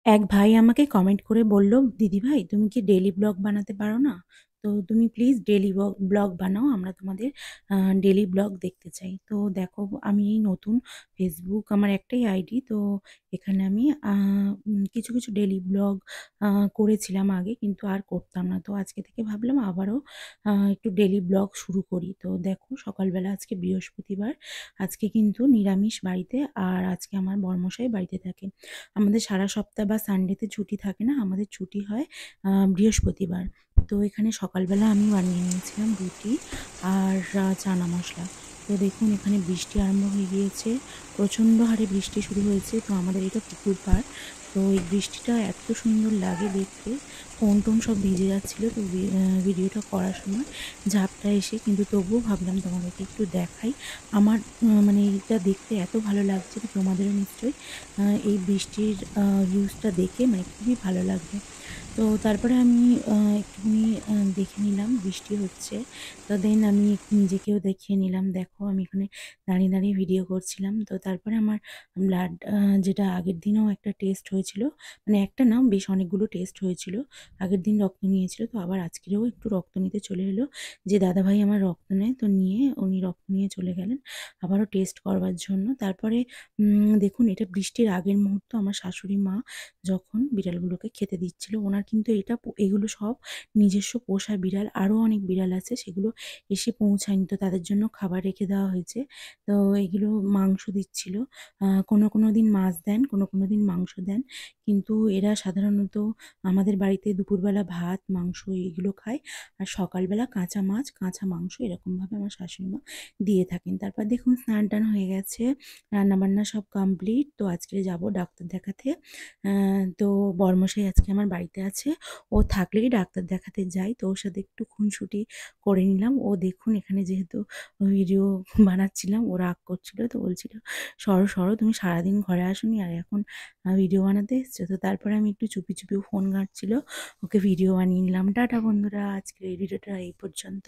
এক ভাই আমাকে কমেন্ট করে বলল, "দিদিভাই তুমি কি ডেইলি ব্লগ বানাতে পারো না? তো তুমি প্লিজ ডেইলি ব্লগ বানাও। আমরা তোমাদের ডেইলি ব্লগ দেখতে চাই।" তো দেখো আমি এই নতুন ফেসবুক আমার একটাই আইডি। তো এখানে আমি কিছু ডেইলি ব্লগ করেছিলাম আগে কিন্তু আর করতাম না। তো আজকে থেকে ভাবলাম আবারও একটু ডেইলি ব্লগ শুরু করি। তো দেখো সকালবেলা আজকে বৃহস্পতিবার। আজকে কিন্তু নিরামিষ বাড়িতে আর আজকে আমার বরমশাই বাড়িতে থাকে। আমাদের সারা সপ্তাহ বা সানডেতে ছুটি থাকে না, আমাদের ছুটি হয় বৃহস্পতিবার। তো এখানে সকালবেলা আমি বানিয়ে নিয়েছিলাম রুটি আর চানা মসলা। তো দেখুন এখানে বৃষ্টি আরম্ভ হয়ে গিয়েছে। প্রচণ্ড হারে বৃষ্টি শুরু হয়েছে। তো আমাদের এটা পুকুর পাড়। তো এই বৃষ্টিটা এত সুন্দর লাগে দেখতে। ফোন-টোন সব ভিজে যাচ্ছিল। তো ভিডিওটা করার সময় ঝাপটা এসে কিন্তু তবুও ভাবলাম তোমাদেরকে একটু দেখাই। আমার মানে এটা দেখতে এত ভালো লাগছে তো তোমাদেরও নিশ্চয়ই এই বৃষ্টির ভিউজটা দেখে মানে খুবই ভালো লাগবে। তো তারপরে আমি একটুখানি দেখে নিলাম বৃষ্টি হচ্ছে। তো দেন আমি একটু নিজেকেও দেখিয়ে নিলাম। দেখো আমি এখানে দাঁড়িয়ে ভিডিও করছিলাম। তো তারপরে আমার ব্লাড যেটা আগের দিনেও একটা টেস্ট হয়েছিল, মানে একটা না বেশ অনেকগুলো টেস্ট হয়েছিল। আগের দিন রক্ত নিয়েছিল তো আবার আজকেরও একটু রক্ত নিতে চলে এলো। যে দাদাভাই আমার রক্ত নেয় তো উনি রক্ত নিয়ে চলে গেলেন আবারও টেস্ট করবার জন্য। তারপরে দেখুন এটা বৃষ্টির আগের মুহূর্ত আমার শাশুড়ি মা যখন বিড়ালগুলোকে খেতে দিচ্ছিল, ওনার কিন্তু এগুলো সব নিজস্ব পোষা বিড়াল। আরও অনেক বিড়াল আছে সেগুলো এসে পৌঁছায়নি। তো তাদের জন্য খাবার রেখে দেওয়া হয়েছে। তো এগুলো মাংস দিচ্ছিল। কোনো দিন মাছ দেন, কোনো দিন মাংস দেন। কিন্তু এরা সাধারণত আমাদের বাড়িতে দুপুরবেলা ভাত, মাংস এগুলো খায়। আর সকালবেলা কাঁচা মাছ, কাঁচা মাংস এরকমভাবে আমার শাশুড়ি মা দিয়ে থাকেন। তারপর দেখুন স্নান-টান হয়ে গেছে। রান্নাবান্না সব কমপ্লিট। তো আজকে যাব ডাক্তার দেখাতে। তো বরমশাই আজকে আমার বাড়িতে আছে। ও থাকলেই ডাক্তার দেখাতে যাই। তো ওর সাথে একটু খুনসুটি করে নিলাম। ও দেখুন এখানে যেহেতু ভিডিও বানাচ্ছিলাম, ও রাগ করছিল। তো বলছিল, "সরো, তুমি সারাদিন ঘরে আসোনি আর এখন ভিডিও বানাতে এসছো?" তো তারপরে আমি একটু চুপি ফোন ঘাঁটছিল। ওকে ভিডিও বানিয়ে নিলাম। টাটা বন্ধুরা, আজকের এই ভিডিওটা এই পর্যন্ত।